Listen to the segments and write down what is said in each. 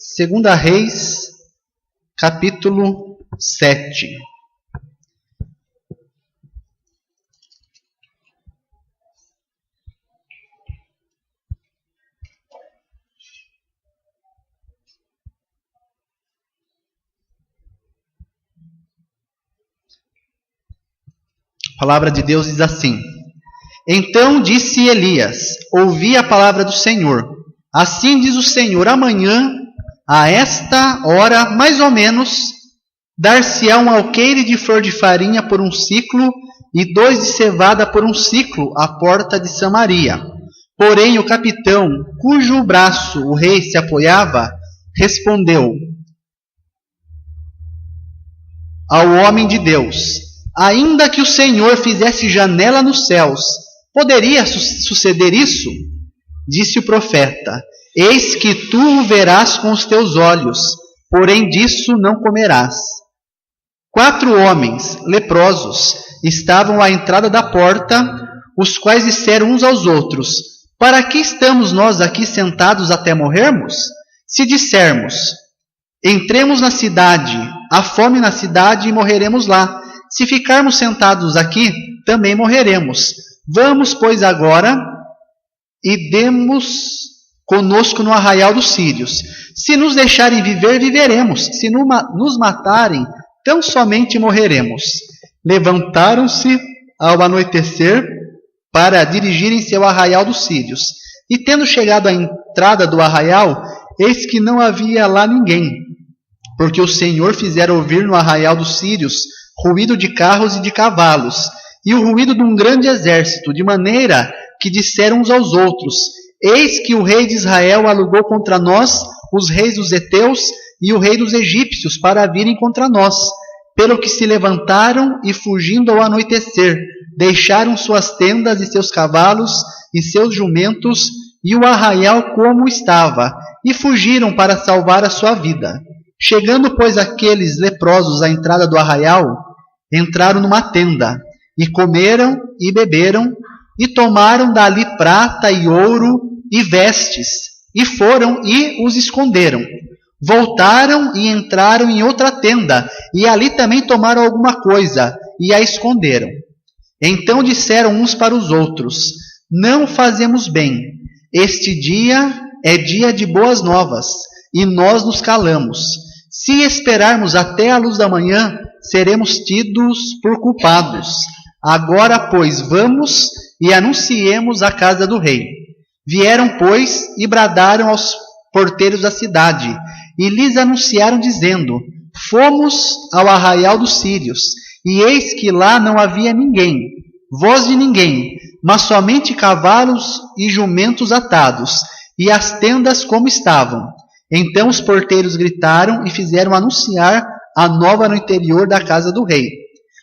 Segunda Reis, capítulo 7. A palavra de Deus diz assim: Então disse Elias: Ouvi a palavra do Senhor. Assim diz o Senhor: Amanhã, a esta hora, mais ou menos, dar-se-á um alqueire de flor de farinha por um ciclo e 2 de cevada por um ciclo à porta de Samaria. Porém, o capitão, cujo braço o rei se apoiava, respondeu ao homem de Deus: Ainda que o Senhor fizesse janela nos céus, poderia suceder isso? Disse o profeta: Eis que tu o verás com os teus olhos, porém disso não comerás. 4 homens leprosos estavam à entrada da porta, os quais disseram uns aos outros: Para que estamos nós aqui sentados até morrermos? Se dissermos: Entremos na cidade, há fome na cidade e morreremos lá. Se ficarmos sentados aqui, também morreremos. Vamos, pois, agora e demos conosco no arraial dos sírios. Se nos deixarem viver, viveremos. Se nos matarem, tão somente morreremos. Levantaram-se ao anoitecer para dirigirem-se ao arraial dos sírios. E tendo chegado à entrada do arraial, eis que não havia lá ninguém, porque o Senhor fizera ouvir no arraial dos sírios ruído de carros e de cavalos, e o ruído de um grande exército, de maneira que disseram uns aos outros: Eis que o rei de Israel alugou contra nós os reis dos heteus e o rei dos egípcios para virem contra nós. Pelo que se levantaram e, fugindo ao anoitecer, deixaram suas tendas e seus cavalos e seus jumentos e o arraial como estava, e fugiram para salvar a sua vida. Chegando, pois, aqueles leprosos à entrada do arraial, entraram numa tenda, e comeram e beberam, e tomaram dali prata e ouro e vestes, e foram e os esconderam. Voltaram e entraram em outra tenda, e ali também tomaram alguma coisa, e a esconderam. Então disseram uns para os outros: Não fazemos bem. Este dia é dia de boas novas, e nós nos calamos. Se esperarmos até a luz da manhã, seremos tidos por culpados. Agora, pois, vamos e anunciemos a casa do rei. Vieram, pois, e bradaram aos porteiros da cidade, e lhes anunciaram, dizendo: Fomos ao arraial dos sírios, e eis que lá não havia ninguém, voz de ninguém, mas somente cavalos e jumentos atados, e as tendas como estavam. Então os porteiros gritaram e fizeram anunciar a nova no interior da casa do rei.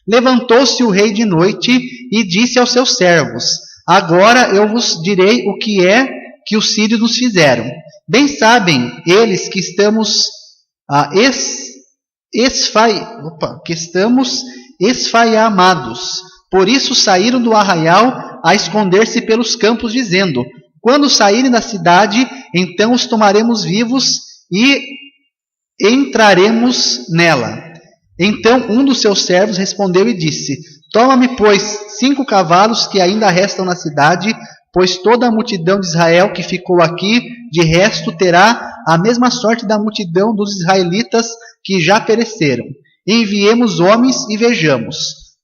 Levantou-se o rei de noite e disse aos seus servos: Agora eu vos direi o que é que os sírios nos fizeram. Bem sabem eles que estamos esfaamados. Por isso saíram do arraial a esconder-se pelos campos, dizendo: Quando saírem da cidade, então os tomaremos vivos e entraremos nela. Então um dos seus servos respondeu e disse: Toma-me, pois, 5 cavalos que ainda restam na cidade, pois toda a multidão de Israel que ficou aqui, de resto, terá a mesma sorte da multidão dos israelitas que já pereceram. Enviemos homens e vejamos.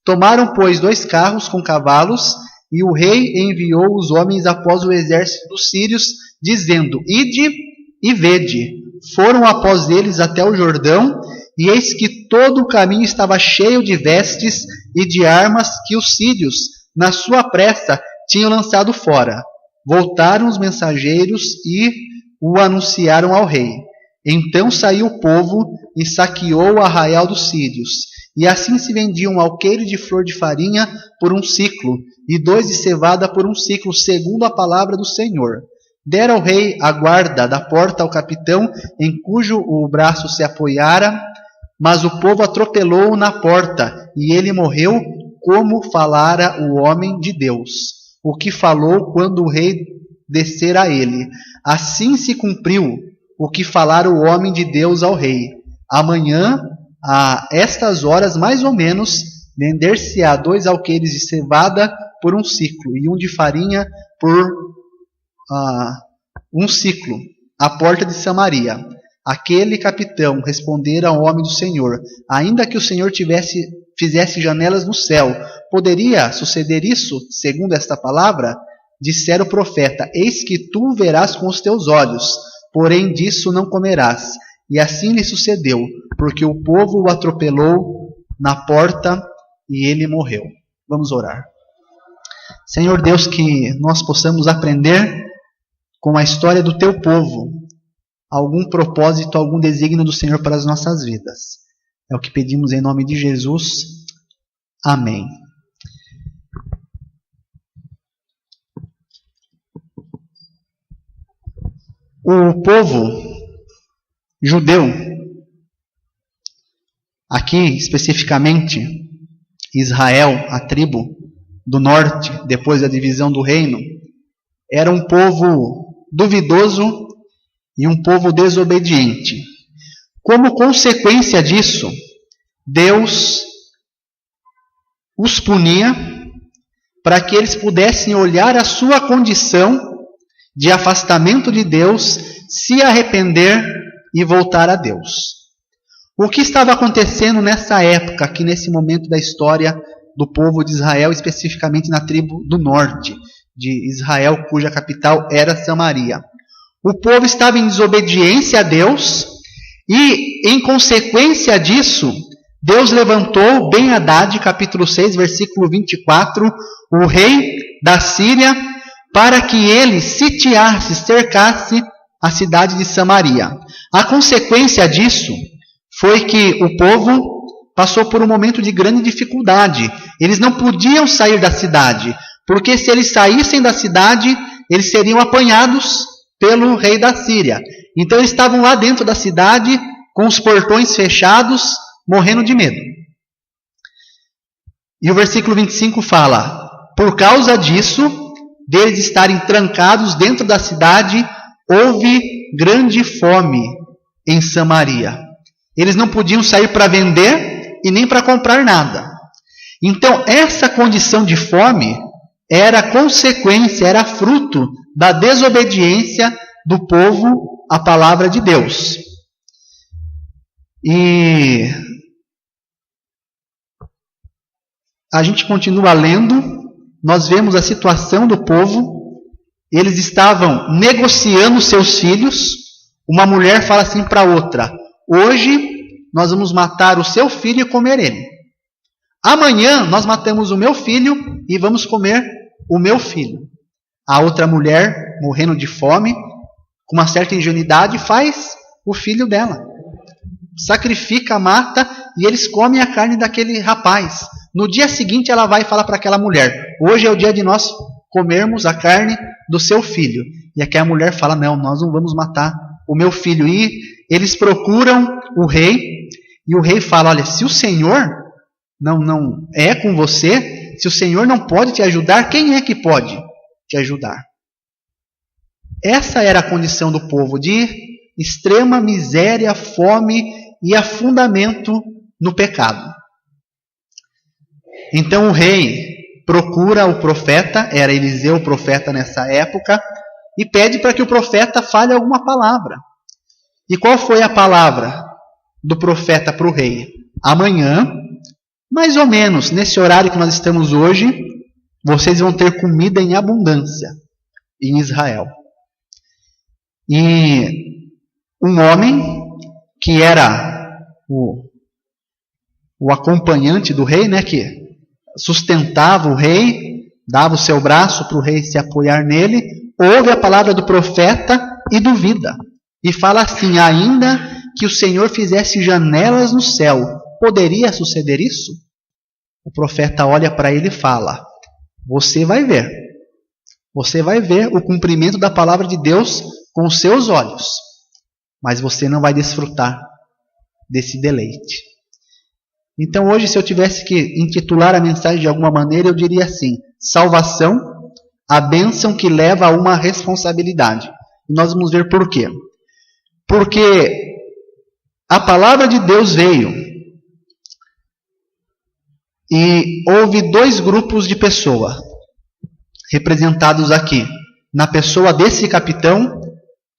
Tomaram, pois, 2 carros com cavalos, e o rei enviou os homens após o exército dos sírios, dizendo: Ide e vede. Foram após eles até o Jordão, e eis que todo o caminho estava cheio de vestes e de armas que os sírios, na sua pressa, tinham lançado fora. Voltaram os mensageiros e o anunciaram ao rei. Então saiu o povo e saqueou o arraial dos sírios. E assim se vendia um alqueire de flor de farinha por um ciclo, e 2 de cevada por um ciclo, segundo a palavra do Senhor. Dera o rei a guarda da porta ao capitão, em cujo o braço se apoiara, mas o povo atropelou-o na porta, e ele morreu, como falara o homem de Deus, o que falou quando o rei descera a ele. Assim se cumpriu o que falara o homem de Deus ao rei. Amanhã, a estas horas mais ou menos, vender-se-á 2 alqueires de cevada por 1 siclo, e 1 de farinha por 1 siclo, à porta de Samaria. Aquele capitão respondera ao homem do Senhor: ainda que o Senhor fizesse janelas no céu, poderia suceder isso, segundo esta palavra? Dissera o profeta: eis que tu verás com os teus olhos, porém disso não comerás. E assim lhe sucedeu, porque o povo o atropelou na porta e ele morreu. Vamos orar. Senhor Deus, que nós possamos aprender com a história do teu povo algum propósito, algum desígnio do Senhor para as nossas vidas. É o que pedimos em nome de Jesus. Amém. O povo judeu, aqui especificamente Israel, a tribo do norte, depois da divisão do reino, era um povo duvidoso e um povo desobediente. Como consequência disso, Deus os punia para que eles pudessem olhar a sua condição de afastamento de Deus, se arrepender e voltar a Deus. O que estava acontecendo nessa época, aqui nesse momento da história do povo de Israel, especificamente na tribo do norte de Israel, cuja capital era Samaria? O povo estava em desobediência a Deus e, em consequência disso, Deus levantou Ben-Hadad, capítulo 6, versículo 24, o rei da Síria, para que ele sitiasse, cercasse a cidade de Samaria. A consequência disso foi que o povo passou por um momento de grande dificuldade. Eles não podiam sair da cidade, porque se eles saíssem da cidade, eles seriam apanhados pelo rei da Síria. Então eles estavam lá dentro da cidade, com os portões fechados, morrendo de medo. E o versículo 25 fala: por causa disso, deles estarem trancados dentro da cidade, houve grande fome em Samaria. Eles não podiam sair para vender e nem para comprar nada. Então essa condição de fome era consequência, era fruto da desobediência do povo à palavra de Deus. E a gente continua lendo, nós vemos a situação do povo. Eles estavam negociando seus filhos. Uma mulher fala assim para outra: hoje nós vamos matar o seu filho e comer ele. Amanhã nós matamos o meu filho e vamos comer o meu filho. A outra mulher, morrendo de fome, com uma certa ingenuidade, faz o filho dela. Sacrifica, mata, e eles comem a carne daquele rapaz. No dia seguinte ela vai falar para aquela mulher: hoje é o dia de nós comermos a carne do seu filho. E aquela mulher fala: não, nós não vamos matar o meu filho. E eles procuram o rei, e o rei fala: olha, se o Senhor não é com você, se o Senhor não pode te ajudar, quem é que pode te ajudar? Essa era a condição do povo, de extrema miséria, fome e afundamento no pecado. Então o rei procura o profeta, era Eliseu o profeta nessa época, e pede para que o profeta fale alguma palavra. E qual foi a palavra do profeta para o rei? Amanhã, mais ou menos nesse horário que nós estamos hoje, vocês vão ter comida em abundância em Israel. E um homem que era o acompanhante do rei, que sustentava o rei, dava o seu braço para o rei se apoiar nele, ouve a palavra do profeta e duvida. E fala assim: ainda que o Senhor fizesse janelas no céu, poderia suceder isso? O profeta olha para ele e fala: você vai ver. Você vai ver o cumprimento da palavra de Deus com os seus olhos, mas você não vai desfrutar desse deleite. Então hoje, se eu tivesse que intitular a mensagem de alguma maneira, eu diria assim: salvação, a bênção que leva a uma responsabilidade. E nós vamos ver por quê. Porque a palavra de Deus veio e houve dois grupos de pessoas representados aqui, na pessoa desse capitão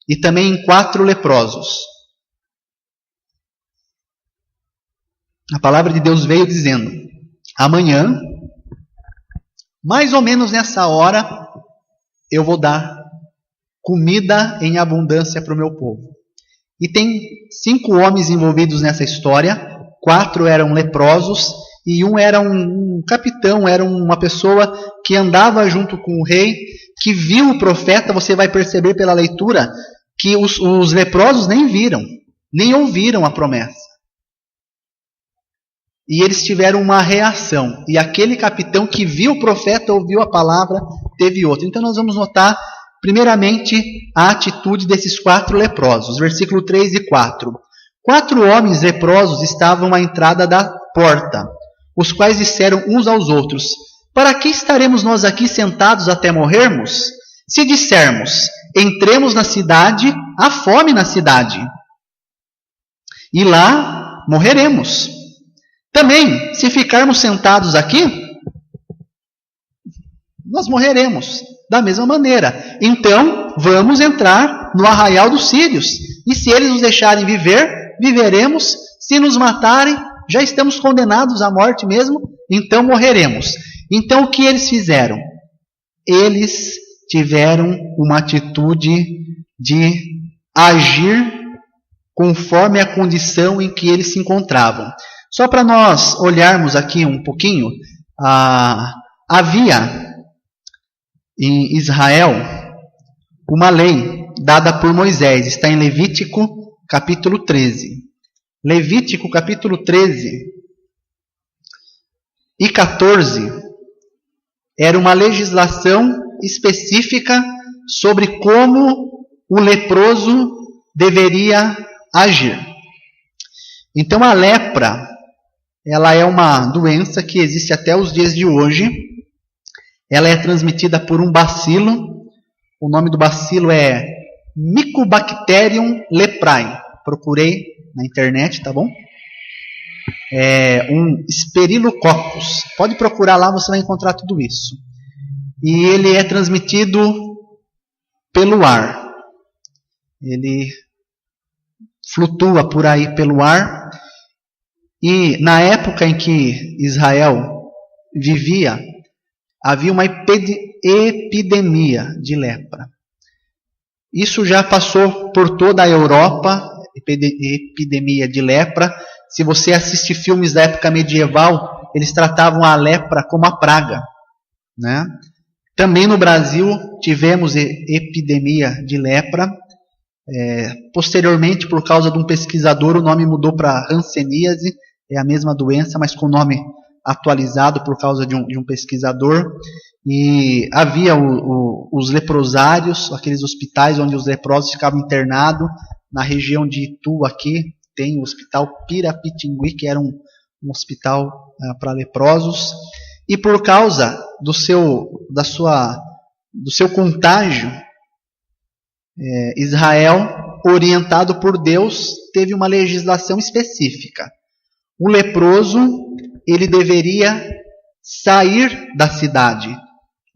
e também em 4 leprosos. A palavra de Deus veio dizendo: amanhã, mais ou menos nessa hora, eu vou dar comida em abundância para o meu povo. E tem 5 homens envolvidos nessa história, 4 eram leprosos e um era um capitão, era uma pessoa que andava junto com o rei, que viu o profeta. Você vai perceber pela leitura que os leprosos nem viram, nem ouviram a promessa. E eles tiveram uma reação. E aquele capitão que viu o profeta, ouviu a palavra, teve outra. Então nós vamos notar, primeiramente, a atitude desses 4 leprosos. Versículo 3 e 4. 4 homens leprosos estavam à entrada da porta, os quais disseram uns aos outros: para que estaremos nós aqui sentados até morrermos? Se dissermos: entremos na cidade, há fome na cidade, e lá morreremos. Também, se ficarmos sentados aqui, nós morreremos da mesma maneira. Então, vamos entrar no arraial dos sírios, e se eles nos deixarem viver, viveremos. Se nos matarem, já estamos condenados à morte mesmo, então morreremos. Então o que eles fizeram? Eles tiveram uma atitude de agir conforme a condição em que eles se encontravam. Só para nós olharmos aqui um pouquinho, havia em Israel uma lei dada por Moisés, está em Levítico capítulo 13. Levítico capítulo 13 e 14 era uma legislação específica sobre como o leproso deveria agir. Então a lepra, ela é uma doença que existe até os dias de hoje. Ela é transmitida por um bacilo. O nome do bacilo é Mycobacterium leprae. Procurei na internet, tá bom? É um Staphylococcus. Pode procurar lá, você vai encontrar tudo isso. E ele é transmitido pelo ar. Ele flutua por aí pelo ar. E na época em que Israel vivia, havia uma epidemia de lepra. Isso já passou por toda a Europa, epidemia de lepra. Se você assiste filmes da época medieval, eles tratavam a lepra como a praga, né? Também no Brasil tivemos epidemia de lepra. Posteriormente, por causa de um pesquisador, o nome mudou para hanseníase. É a mesma doença, mas com nome atualizado por causa de um pesquisador. E havia os leprosários, aqueles hospitais onde os leprosos ficavam internados. Na região de Itu, aqui, tem o hospital Pirapitingui, que era um hospital para leprosos. E por causa do seu contágio, Israel, orientado por Deus, teve uma legislação específica. O leproso, ele deveria sair da cidade.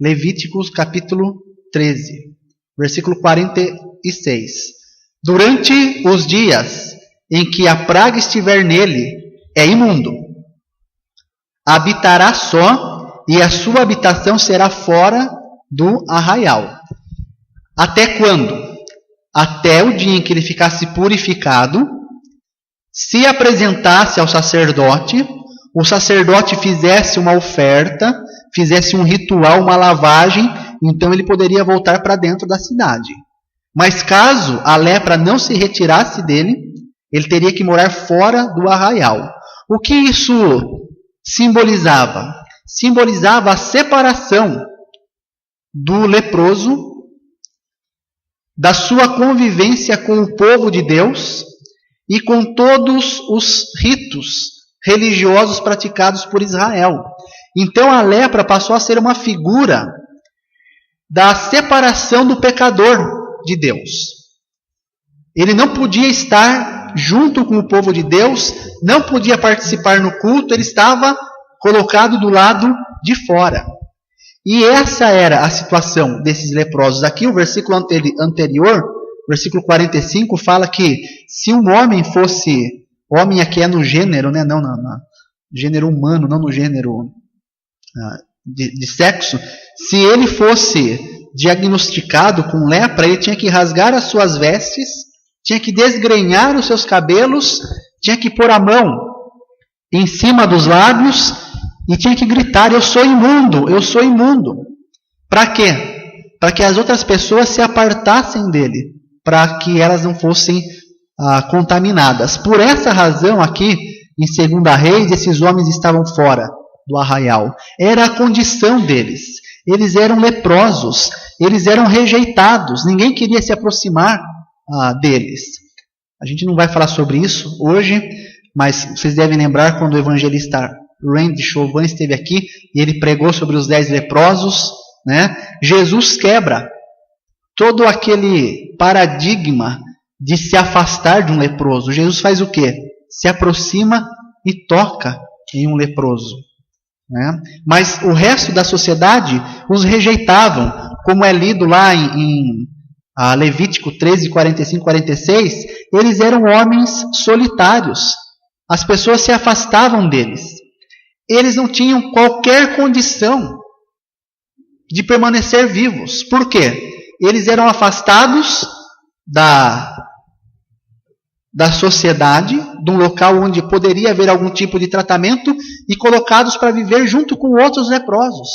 Levíticos capítulo 13, versículo 46. Durante os dias em que a praga estiver nele, é imundo. Habitará só, e a sua habitação será fora do arraial. Até quando? Até o dia em que ele ficasse purificado, se apresentasse ao sacerdote, o sacerdote fizesse uma oferta, fizesse um ritual, uma lavagem, então ele poderia voltar para dentro da cidade. Mas caso a lepra não se retirasse dele, ele teria que morar fora do arraial. O que isso simbolizava? Simbolizava a separação do leproso da sua convivência com o povo de Deus e com todos os ritos religiosos praticados por Israel. Então a lepra passou a ser uma figura da separação do pecador de Deus. Ele não podia estar junto com o povo de Deus, não podia participar no culto, ele estava colocado do lado de fora. E essa era a situação desses leprosos. Aqui o versículo anterior, versículo 45, fala que se um homem fosse, homem aqui é no gênero, né? Não, no gênero humano, não no gênero de sexo, se ele fosse diagnosticado com lepra, ele tinha que rasgar as suas vestes, tinha que desgrenhar os seus cabelos, tinha que pôr a mão em cima dos lábios e tinha que gritar: eu sou imundo, eu sou imundo. Para quê? Para que as outras pessoas se apartassem dele, para que elas não fossem contaminadas. Por essa razão aqui, em 2 Reis, esses homens estavam fora do arraial. Era a condição deles. Eles eram leprosos, eles eram rejeitados, ninguém queria se aproximar deles. A gente não vai falar sobre isso hoje, mas vocês devem lembrar quando o evangelista Randy Chauvin esteve aqui e ele pregou sobre os 10 leprosos, né? Jesus quebra todo aquele paradigma de se afastar de um leproso. Jesus faz o quê? Se aproxima e toca em um leproso, né? Mas o resto da sociedade os rejeitavam, como é lido lá em Levítico 13, 45, 46, eles eram homens solitários. As pessoas se afastavam deles. Eles não tinham qualquer condição de permanecer vivos. Por quê? Eles eram afastados da sociedade, de um local onde poderia haver algum tipo de tratamento, e colocados para viver junto com outros leprosos.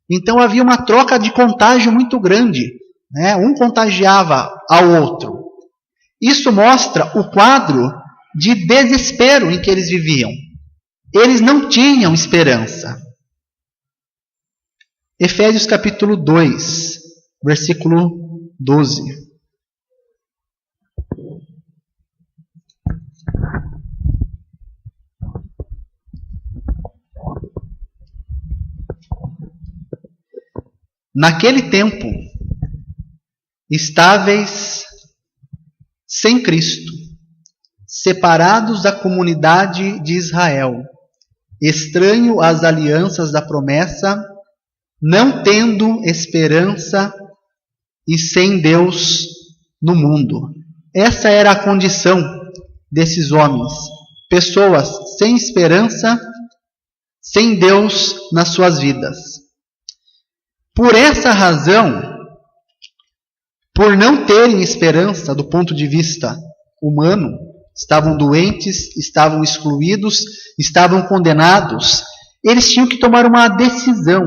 Então havia uma troca de contágio muito grande, né? Um contagiava ao outro. Isso mostra o quadro de desespero em que eles viviam. Eles não tinham esperança. Efésios capítulo 2, versículo 12. Naquele tempo, estáveis sem Cristo, separados da comunidade de Israel, estranho às alianças da promessa, não tendo esperança e sem Deus no mundo. Essa era a condição desses homens, pessoas sem esperança, sem Deus nas suas vidas. Por essa razão, por não terem esperança do ponto de vista humano, estavam doentes, estavam excluídos, estavam condenados, eles tinham que tomar uma decisão.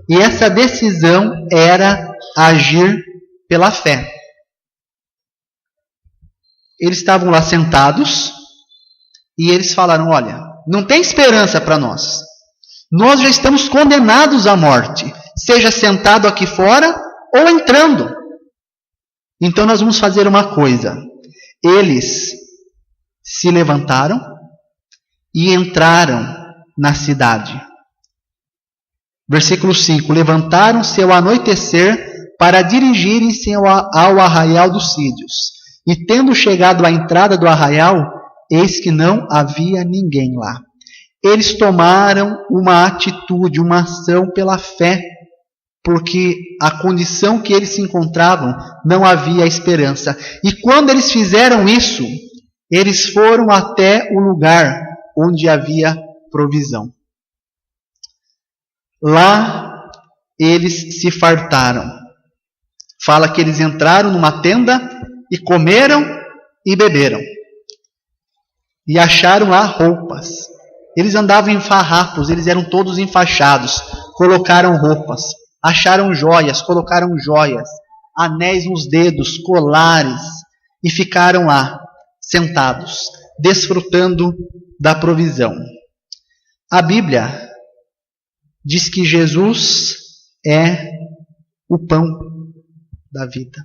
E essa decisão era agir pela fé. Eles estavam lá sentados e eles falaram: olha, não tem esperança para nós. Nós já estamos condenados à morte, seja sentado aqui fora ou entrando. Então nós vamos fazer uma coisa. Eles se levantaram e entraram na cidade. Versículo 5. Levantaram-se ao anoitecer para dirigirem-se ao arraial dos Sírios. E tendo chegado à entrada do arraial, eis que não havia ninguém lá. Eles tomaram uma atitude, uma ação pela fé, porque a condição que eles se encontravam não havia esperança. E quando eles fizeram isso, eles foram até o lugar onde havia provisão. Lá eles se fartaram. Fala que eles entraram numa tenda e comeram e beberam. E acharam lá roupas. Eles andavam em farrapos, eles eram todos enfaixados. Colocaram roupas. Acharam joias, colocaram joias, anéis nos dedos, colares, e ficaram lá, sentados, desfrutando da provisão. A Bíblia diz que Jesus é o pão da vida.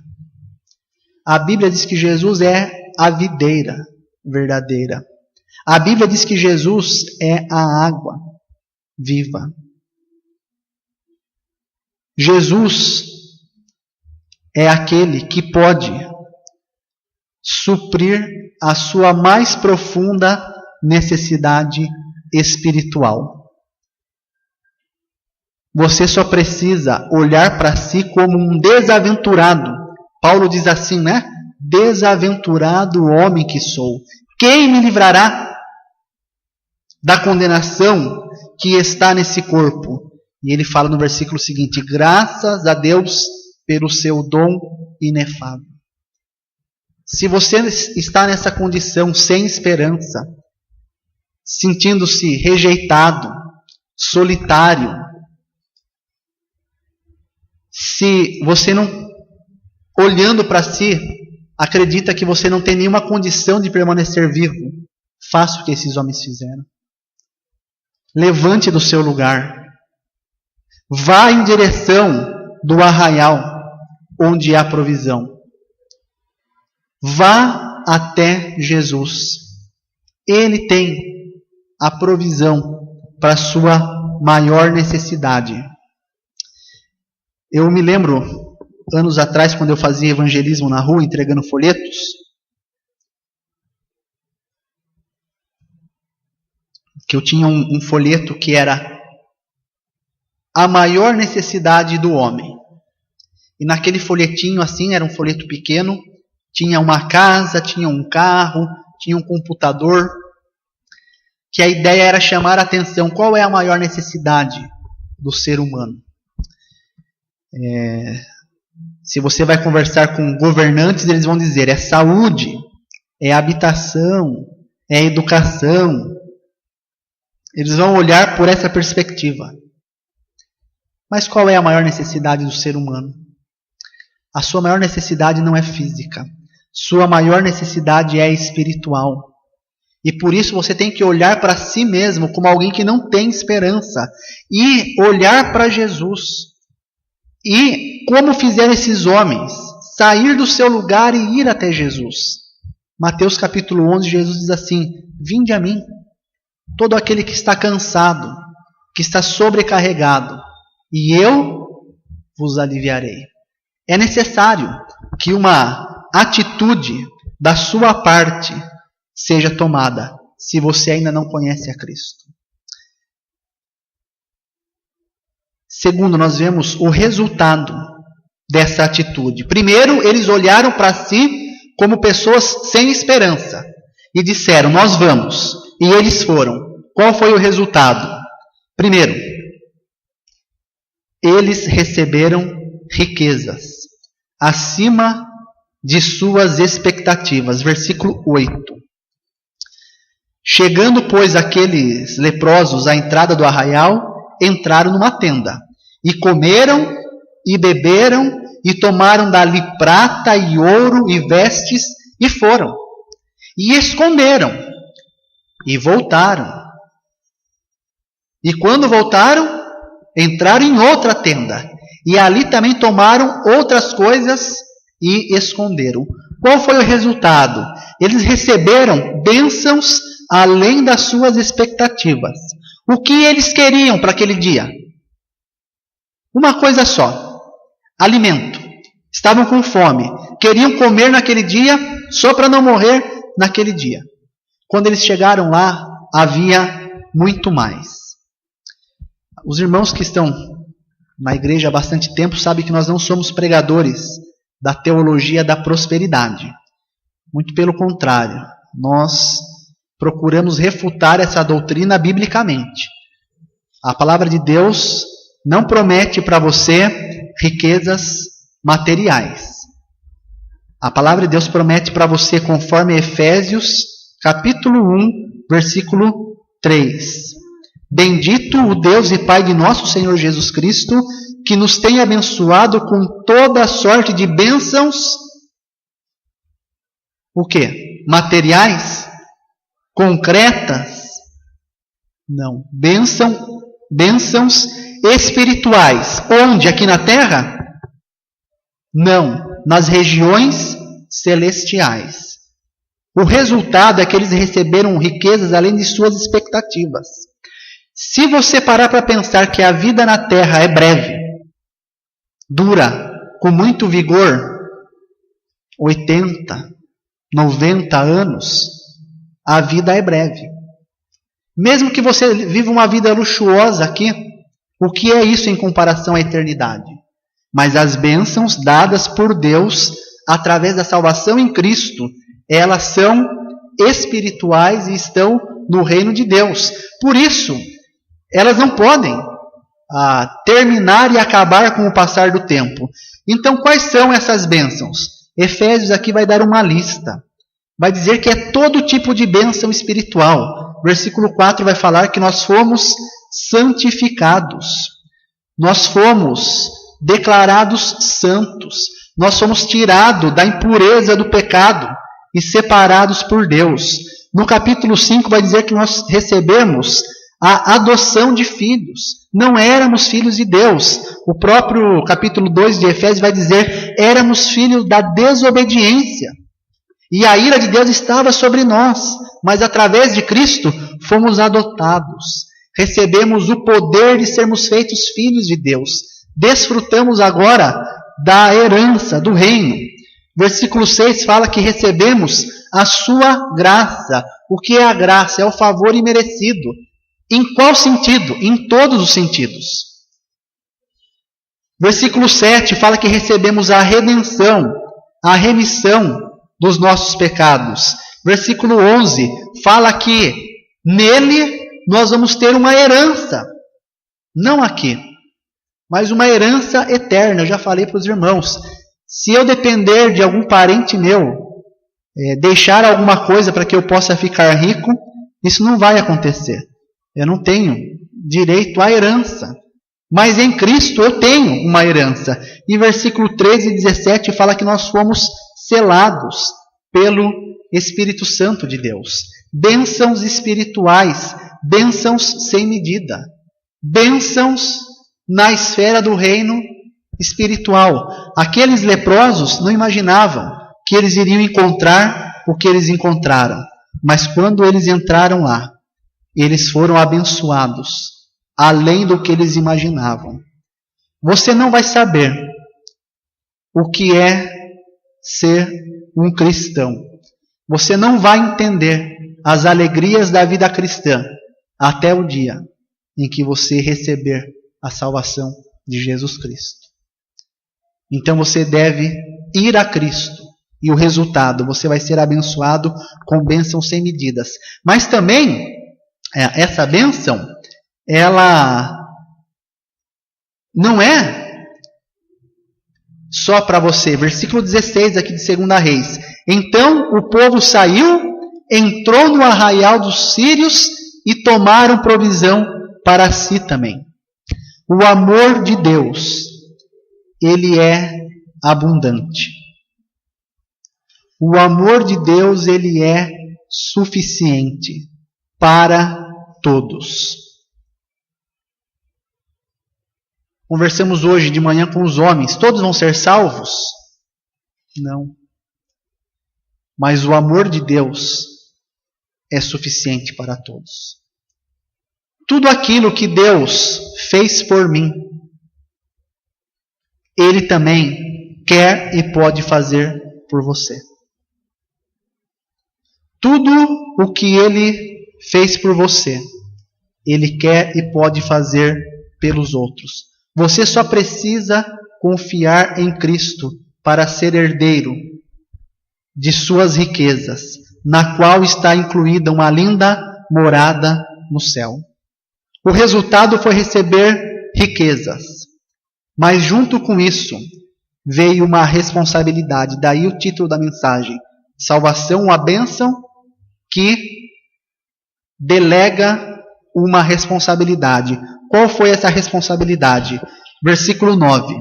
A Bíblia diz que Jesus é a videira verdadeira. A Bíblia diz que Jesus é a água viva. Jesus é aquele que pode suprir a sua mais profunda necessidade espiritual. Você só precisa olhar para si como um desaventurado. Paulo diz assim, né? Desaventurado homem que sou. Quem me livrará da condenação que está nesse corpo? E ele fala no versículo seguinte: graças a Deus pelo seu dom inefável. Se você está nessa condição sem esperança, sentindo-se rejeitado, solitário, se você não, olhando para si, acredita que você não tem nenhuma condição de permanecer vivo, faça o que esses homens fizeram. Levante do seu lugar. Vá em direção do arraial, onde há provisão. Vá até Jesus. Ele tem a provisão para a sua maior necessidade. Eu me lembro, anos atrás, quando eu fazia evangelismo na rua, entregando folhetos, que eu tinha um folheto que era a maior necessidade do homem. E naquele folhetinho, assim, era um folheto pequeno, tinha uma casa, tinha um carro, tinha um computador, que a ideia era chamar a atenção. Qual é a maior necessidade do ser humano? Se você vai conversar com governantes, eles vão dizer: é saúde, é habitação, é educação. Eles vão olhar por essa perspectiva. Mas qual é a maior necessidade do ser humano? A sua maior necessidade não é física. Sua maior necessidade é espiritual. E por isso você tem que olhar para si mesmo como alguém que não tem esperança. E olhar para Jesus. E, como fizeram esses homens, sair do seu lugar e ir até Jesus. Mateus capítulo 11, Jesus diz assim: vinde a mim, todo aquele que está cansado, que está sobrecarregado, e eu vos aliviarei. É necessário que uma atitude da sua parte seja tomada, se você ainda não conhece a Cristo. Segundo, nós vemos o resultado dessa atitude. Primeiro, eles olharam para si como pessoas sem esperança e disseram: nós vamos. E eles foram. Qual foi o resultado? Primeiro, eles receberam riquezas acima de suas expectativas. Versículo 8. Chegando, pois, aqueles leprosos à entrada do arraial, entraram numa tenda, e comeram, e beberam, e tomaram dali prata e ouro e vestes, e foram. E esconderam, e voltaram. E quando voltaram, entraram em outra tenda, e ali também tomaram outras coisas e esconderam. Qual foi o resultado? Eles receberam bênçãos além das suas expectativas. O que eles queriam para aquele dia? Uma coisa só: alimento. Estavam com fome. Queriam comer naquele dia só para não morrer naquele dia. Quando eles chegaram lá, havia muito mais. Os irmãos que estão na igreja há bastante tempo sabem que nós não somos pregadores da teologia da prosperidade. Muito pelo contrário, nós procuramos refutar essa doutrina biblicamente. A palavra de Deus não promete para você riquezas materiais. A palavra de Deus promete para você, conforme Efésios, capítulo 1, versículo 3. Bendito o Deus e Pai de nosso Senhor Jesus Cristo, que nos tem abençoado com toda sorte de bênçãos. O quê? Materiais? Concretas? Não. Bênçãos espirituais. Onde? Aqui na terra? Não. Nas regiões celestiais. O resultado é que eles receberam riquezas além de suas expectativas. Se você parar para pensar que a vida na terra é breve, dura, com muito vigor, 80, 90 anos, a vida é breve. Mesmo que você viva uma vida luxuosa aqui, o que é isso em comparação à eternidade? Mas as bênçãos dadas por Deus através da salvação em Cristo, elas são espirituais e estão no reino de Deus. Por isso, elas não podem terminar e acabar com o passar do tempo. Então, quais são essas bênçãos? Efésios aqui vai dar uma lista. Vai dizer que é todo tipo de bênção espiritual. Versículo 4 vai falar que nós fomos santificados. Nós fomos declarados santos. Nós fomos tirados da impureza do pecado e separados por Deus. No capítulo 5 vai dizer que nós recebemos a adoção de filhos. Não éramos filhos de Deus. O próprio capítulo 2 de Efésios vai dizer: éramos filhos da desobediência. E a ira de Deus estava sobre nós. Mas através de Cristo fomos adotados. Recebemos o poder de sermos feitos filhos de Deus. Desfrutamos agora da herança, do reino. Versículo 6 fala que recebemos a sua graça. O que é a graça? É o favor imerecido. Em qual sentido? Em todos os sentidos. Versículo 7 fala que recebemos a redenção, a remissão dos nossos pecados. Versículo 11 fala que nele nós vamos ter uma herança. Não aqui, mas uma herança eterna. Eu já falei para os irmãos. Se eu depender de algum parente meu, deixar alguma coisa para que eu possa ficar rico, isso não vai acontecer. Eu não tenho direito à herança. Mas em Cristo eu tenho uma herança. E versículo 13 e 17 fala que nós fomos selados pelo Espírito Santo de Deus. Bênçãos espirituais, bênçãos sem medida. Bênçãos na esfera do reino espiritual. Aqueles leprosos não imaginavam que eles iriam encontrar o que eles encontraram. Mas quando eles entraram lá, eles foram abençoados, além do que eles imaginavam. Você não vai saber o que é ser um cristão. Você não vai entender as alegrias da vida cristã até o dia em que você receber a salvação de Jesus Cristo. Então você deve ir a Cristo. E o resultado, você vai ser abençoado com bênçãos sem medidas. Mas também, essa bênção, ela não é só para você. Versículo 16 aqui de 2 Reis. Então o povo saiu, entrou no arraial dos sírios e tomaram provisão para si também. O amor de Deus, ele é abundante. O amor de Deus, ele é suficiente para todos. Conversamos hoje de manhã com os homens. Todos vão ser salvos? Não. Mas o amor de Deus é suficiente para todos. Tudo aquilo que Deus fez por mim, Ele também quer e pode fazer por você. Tudo o que Ele fez por você, Ele quer e pode fazer pelos outros. Você só precisa confiar em Cristo para ser herdeiro de suas riquezas, na qual está incluída uma linda morada no céu. O resultado foi receber riquezas, mas junto com isso veio uma responsabilidade. Daí o título da mensagem: salvação, uma bênção que delega uma responsabilidade. Qual foi essa responsabilidade? Versículo 9.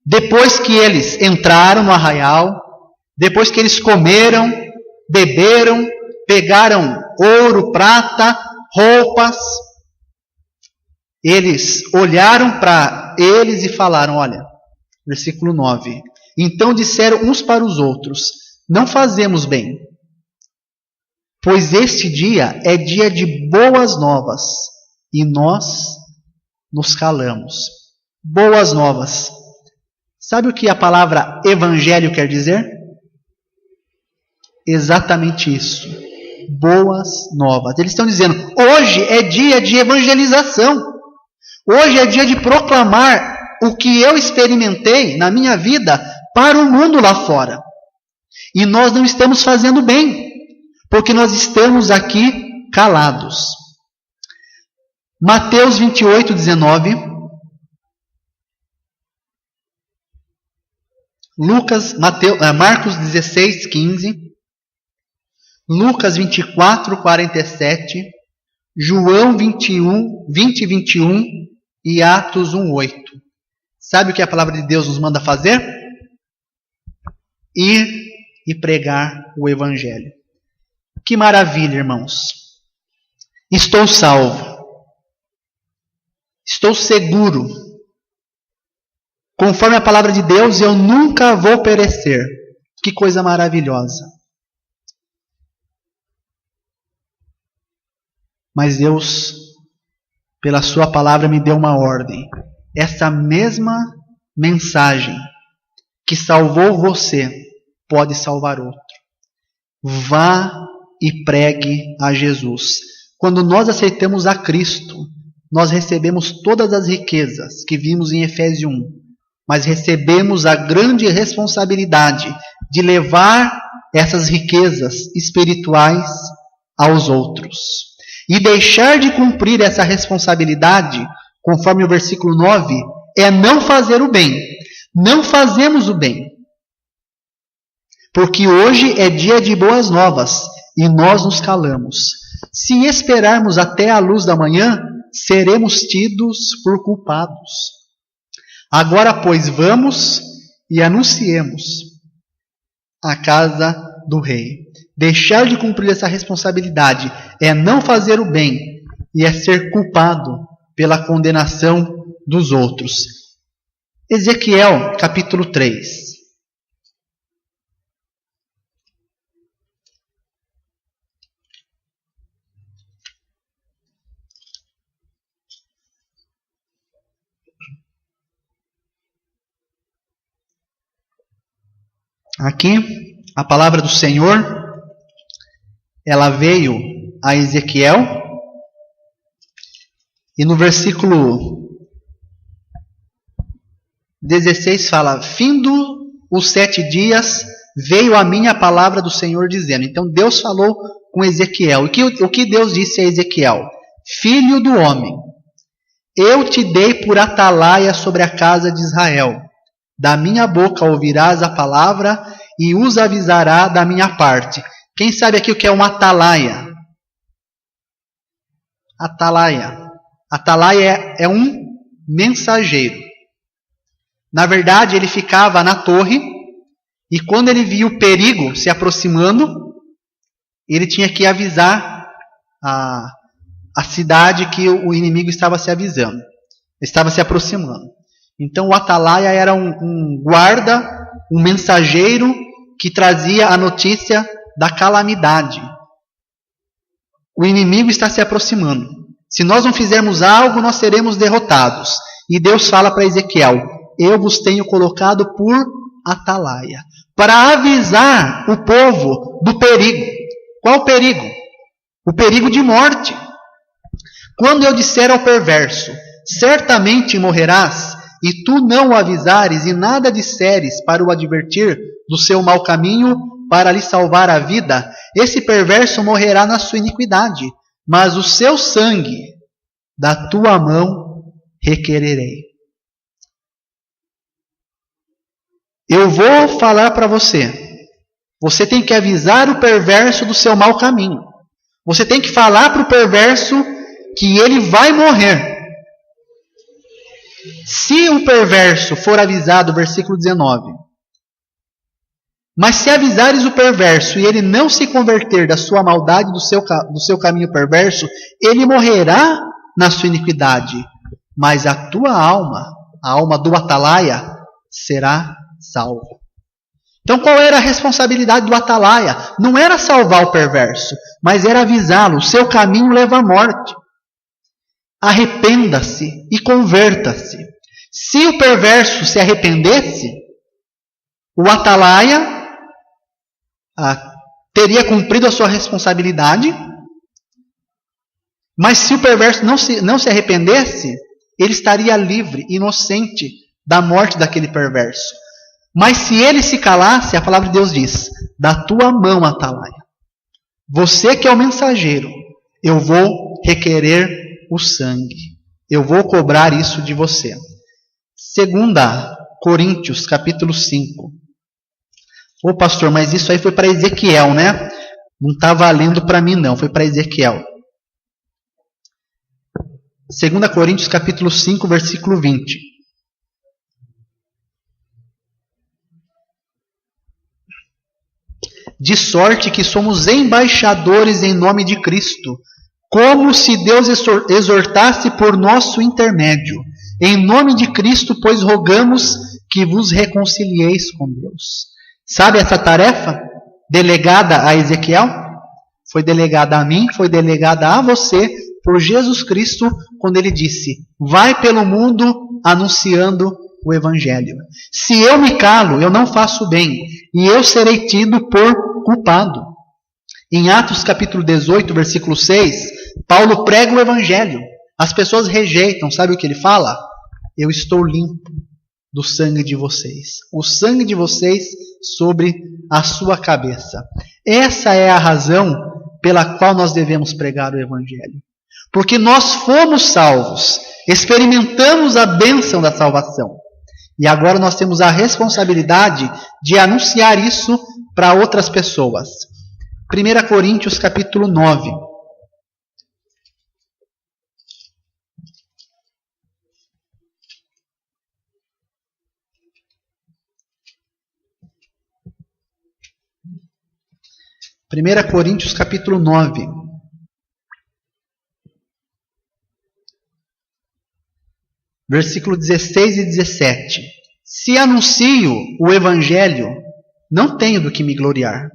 Depois que eles entraram no arraial, depois que eles comeram, beberam, pegaram ouro, prata, roupas, eles olharam para eles e falaram, olha, versículo 9. Então disseram uns para os outros, não fazemos bem, pois este dia é dia de boas novas, e nós nos calamos. Boas novas. Sabe o que a palavra evangelho quer dizer? exatamente isso. Boas novas. Eles estão dizendo, hoje é dia de evangelização. Hoje é dia de proclamar o que eu experimentei na minha vida para o mundo lá fora. E nós não estamos fazendo bem, porque nós estamos aqui calados. Mateus 28, 19. Marcos 16, 15. Lucas 24, 47. João 21, 20, 21 e Atos 1, 8. Sabe o que a palavra de Deus nos manda fazer? Ir e pregar o Evangelho. Que maravilha, irmãos. Estou salvo. Estou seguro. Conforme a palavra de Deus, eu nunca vou perecer. Que coisa maravilhosa. Mas Deus, pela sua palavra, me deu uma ordem. Essa mesma mensagem que salvou você pode salvar outro. Vá e pregue a Jesus. Quando nós aceitamos a Cristo, nós recebemos todas as riquezas que vimos em Efésios 1, mas recebemos a grande responsabilidade de levar essas riquezas espirituais aos outros. E deixar de cumprir essa responsabilidade, conforme o versículo 9, é não fazer o bem. Não fazemos o bem. Porque hoje é dia de boas novas e nós nos calamos. Se esperarmos até a luz da manhã, seremos tidos por culpados. Agora, pois, vamos e anunciemos a casa do rei. Deixar de cumprir essa responsabilidade é não fazer o bem e é ser culpado pela condenação dos outros. Ezequiel, capítulo 3. Aqui, a palavra do Senhor, ela veio a Ezequiel, e no versículo 16 fala, findo os 7 dias, veio a mim a palavra do Senhor dizendo. Então Deus falou com Ezequiel. O que Deus disse a Ezequiel? Filho do homem, eu te dei por atalaia sobre a casa de Israel. Da minha boca ouvirás a palavra e os avisará da minha parte. Quem sabe aqui o que é uma atalaia? Atalaia. Atalaia é um mensageiro. Na verdade, ele ficava na torre e quando ele via o perigo se aproximando, ele tinha que avisar a cidade que o inimigo estava se avisando, estava se aproximando. Então o atalaia era um guarda, um mensageiro que trazia a notícia da calamidade. O inimigo está se aproximando. Se nós não fizermos algo, nós seremos derrotados. E Deus fala para Ezequiel, eu vos tenho colocado por atalaia, para avisar o povo do perigo. Qual o perigo? O perigo de morte. Quando eu disser ao perverso, certamente morrerás, e tu não o avisares e nada disseres para o advertir do seu mau caminho, para lhe salvar a vida, esse perverso morrerá na sua iniquidade, mas o seu sangue da tua mão requererei. Eu vou falar para você. Você tem que avisar o perverso do seu mau caminho. Você tem que falar para o perverso que ele vai morrer. Se o perverso for avisado, versículo 19, mas se avisares o perverso e ele não se converter da sua maldade, do seu caminho perverso, ele morrerá na sua iniquidade, mas a tua alma, a alma do atalaia, será salva. Então qual era a responsabilidade do atalaia? Não era salvar o perverso, mas era avisá-lo, o seu caminho leva à morte. Arrependa-se e converta-se. Se o perverso se arrependesse, o atalaia, teria cumprido a sua responsabilidade, mas se o perverso não se arrependesse, ele estaria livre, inocente da morte daquele perverso. Mas se ele se calasse, a palavra de Deus diz: da tua mão, Atalaia, você que é o mensageiro, eu vou requerer o sangue, eu vou cobrar isso de você. 2 Coríntios, capítulo 5. Ô pastor, mas isso aí foi para Ezequiel, né? Não está valendo para mim não, foi para Ezequiel. 2 Coríntios, capítulo 5, versículo 20. De sorte que somos embaixadores em nome de Cristo, como se Deus exortasse por nosso intermédio. Em nome de Cristo, pois rogamos que vos reconcilieis com Deus. Sabe essa tarefa delegada a Ezequiel? Foi delegada a mim, foi delegada a você por Jesus Cristo, quando ele disse: vai pelo mundo anunciando o Evangelho. Se eu me calo, eu não faço bem, e eu serei tido por culpado. Em Atos capítulo 18, versículo 6, Paulo prega o Evangelho. As pessoas rejeitam, sabe o que ele fala? Eu estou limpo do sangue de vocês. O sangue de vocês sobre a sua cabeça. Essa é a razão pela qual nós devemos pregar o Evangelho. Porque nós fomos salvos, experimentamos a bênção da salvação. E agora nós temos a responsabilidade de anunciar isso para outras pessoas. 1 Coríntios capítulo 9. Primeira Coríntios capítulo 9. Versículo 16 e 17. Se anuncio o Evangelho, não tenho do que me gloriar,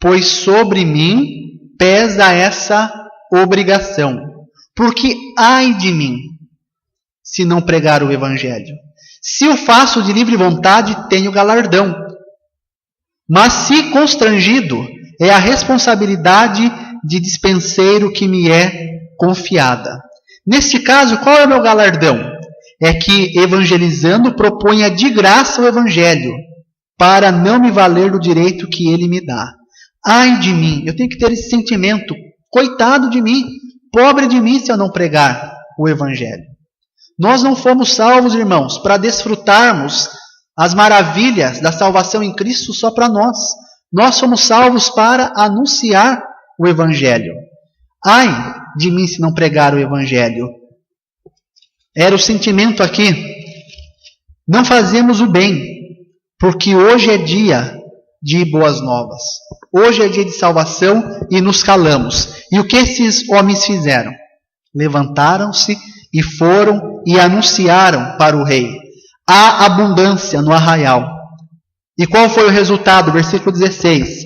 pois sobre mim pesa essa obrigação. Porque ai de mim, se não pregar o Evangelho. Se o faço de livre vontade, tenho galardão. Mas se constrangido, é a responsabilidade de dispenseiro que me é confiada. Neste caso, qual é o meu galardão? É que, evangelizando, proponha de graça o Evangelho, para não me valer do direito que ele me dá. Ai de mim, eu tenho que ter esse sentimento. Coitado de mim, pobre de mim se eu não pregar o Evangelho. Nós não fomos salvos, irmãos, para desfrutarmos as maravilhas da salvação em Cristo só para nós. Nós somos salvos para anunciar o Evangelho. Ai de mim se não pregar o Evangelho. Era o sentimento aqui. Não fazemos o bem, porque hoje é dia de boas novas. Hoje é dia de salvação e nos calamos. E o que esses homens fizeram? Levantaram-se e foram e anunciaram para o rei. Há abundância no arraial. E qual foi o resultado? Versículo 16.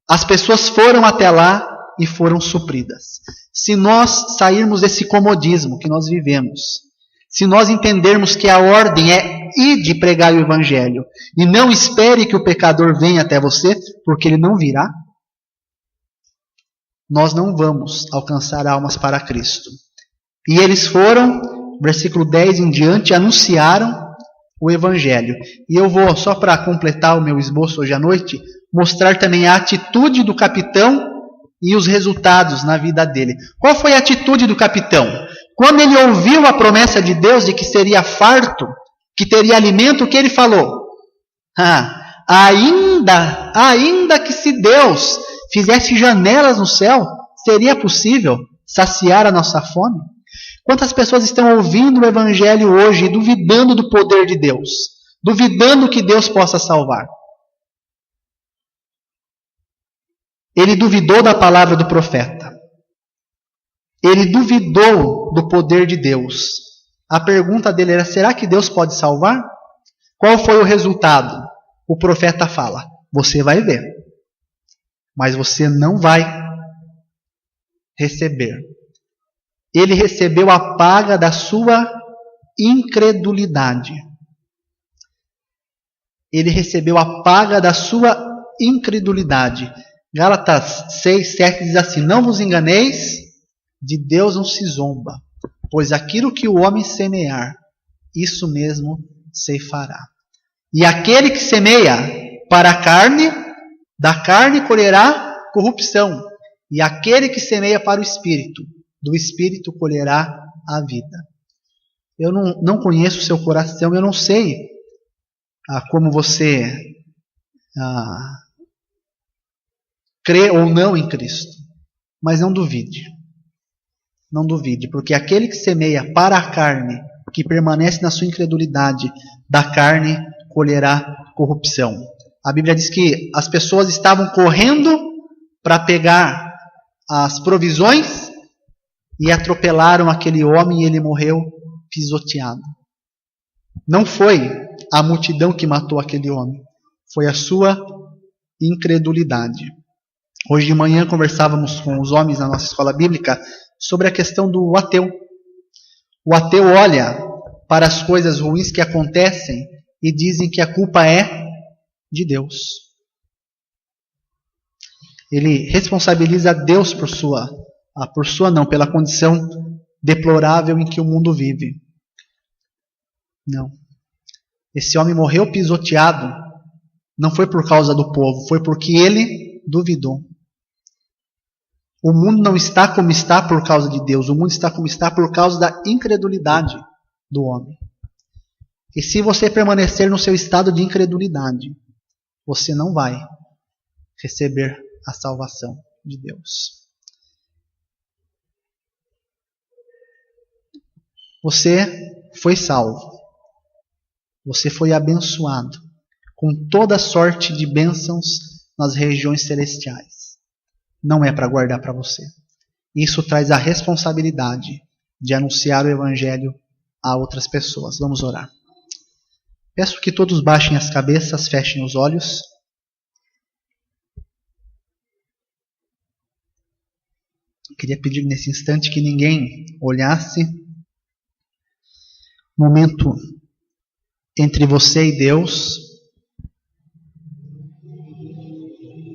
As pessoas foram até lá e foram supridas. Se nós sairmos desse comodismo que nós vivemos, se nós entendermos que a ordem é ide pregar o Evangelho e não espere que o pecador venha até você, porque ele não virá, nós não vamos alcançar almas para Cristo. E eles foram, versículo 10 em diante, anunciaram o Evangelho. E eu vou, só para completar o meu esboço hoje à noite, mostrar também a atitude do capitão e os resultados na vida dele. Qual foi a atitude do capitão? Quando ele ouviu a promessa de Deus de que seria farto, que teria alimento, o que ele falou? Ainda que se Deus fizesse janelas no céu, seria possível saciar a nossa fome? Quantas pessoas estão ouvindo o Evangelho hoje e duvidando do poder de Deus? Duvidando que Deus possa salvar? Ele duvidou da palavra do profeta. Ele duvidou do poder de Deus. A pergunta dele era: será que Deus pode salvar? Qual foi o resultado? O profeta fala: você vai ver, mas você não vai receber. Ele recebeu a paga da sua incredulidade. Ele recebeu a paga da sua incredulidade. Gálatas 6, 7 diz assim: não vos enganeis, de Deus não se zomba, pois aquilo que o homem semear, isso mesmo ceifará. E aquele que semeia para a carne, da carne colherá corrupção. E aquele que semeia para o Espírito, do Espírito colherá a vida. Eu não conheço o seu coração, eu não sei como você crê ou não em Cristo. Mas não duvide. Não duvide, porque aquele que semeia para a carne, que permanece na sua incredulidade, da carne colherá corrupção. A Bíblia diz que as pessoas estavam correndo para pegar as provisões e atropelaram aquele homem e ele morreu pisoteado. Não foi a multidão que matou aquele homem, foi a sua incredulidade. Hoje de manhã conversávamos com os homens na nossa escola bíblica sobre a questão do ateu. O ateu olha para as coisas ruins que acontecem e dizem que a culpa é de Deus. Ele responsabiliza Deus pela condição deplorável em que o mundo vive. Não. Esse homem morreu pisoteado, não foi por causa do povo, foi porque ele duvidou. O mundo não está como está por causa de Deus, o mundo está como está por causa da incredulidade do homem. E se você permanecer no seu estado de incredulidade, você não vai receber a salvação de Deus. Você foi salvo. Você foi abençoado com toda sorte de bênçãos nas regiões celestiais. Não é para guardar para você. Isso traz a responsabilidade de anunciar o Evangelho a outras pessoas. Vamos orar. Peço que todos baixem as cabeças, fechem os olhos. Queria pedir nesse instante que ninguém olhasse. Momento entre você e Deus.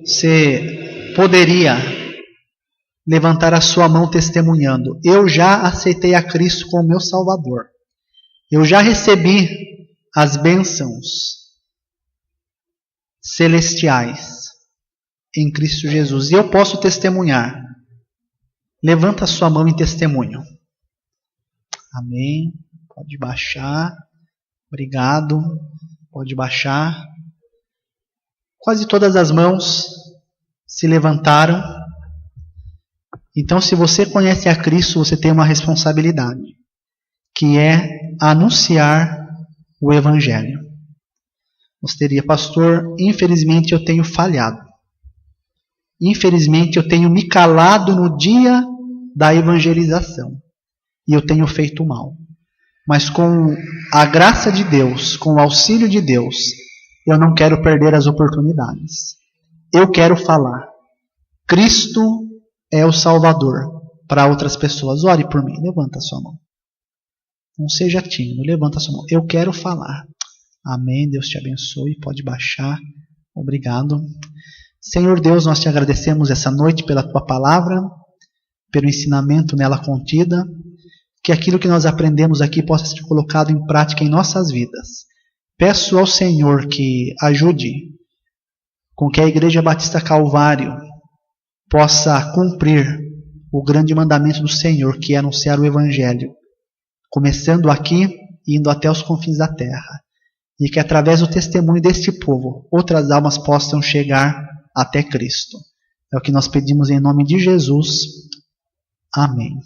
Você poderia levantar a sua mão testemunhando: eu já aceitei a Cristo como meu Salvador. Eu já recebi as bênçãos celestiais em Cristo Jesus. E eu posso testemunhar. Levanta a sua mão em testemunho. Amém. Pode baixar. Obrigado. Pode baixar. Quase todas as mãos se levantaram. Então, se você conhece a Cristo, você tem uma responsabilidade, que é anunciar o Evangelho. Você diria: pastor, infelizmente eu tenho falhado. Infelizmente eu tenho me calado no dia da evangelização. E eu tenho feito mal. Mas com a graça de Deus, com o auxílio de Deus, eu não quero perder as oportunidades. Eu quero falar. Cristo é o Salvador para outras pessoas. Ore por mim. Levanta a sua mão. Não seja tímido. Levanta a sua mão. Eu quero falar. Amém. Deus te abençoe. Pode baixar. Obrigado. Senhor Deus, nós te agradecemos essa noite pela tua palavra, pelo ensinamento nela contida, que aquilo que nós aprendemos aqui possa ser colocado em prática em nossas vidas. Peço ao Senhor que ajude com que a Igreja Batista Calvário possa cumprir o grande mandamento do Senhor, que é anunciar o Evangelho, começando aqui e indo até os confins da terra, e que através do testemunho deste povo, outras almas possam chegar até Cristo. É o que nós pedimos em nome de Jesus. Amém.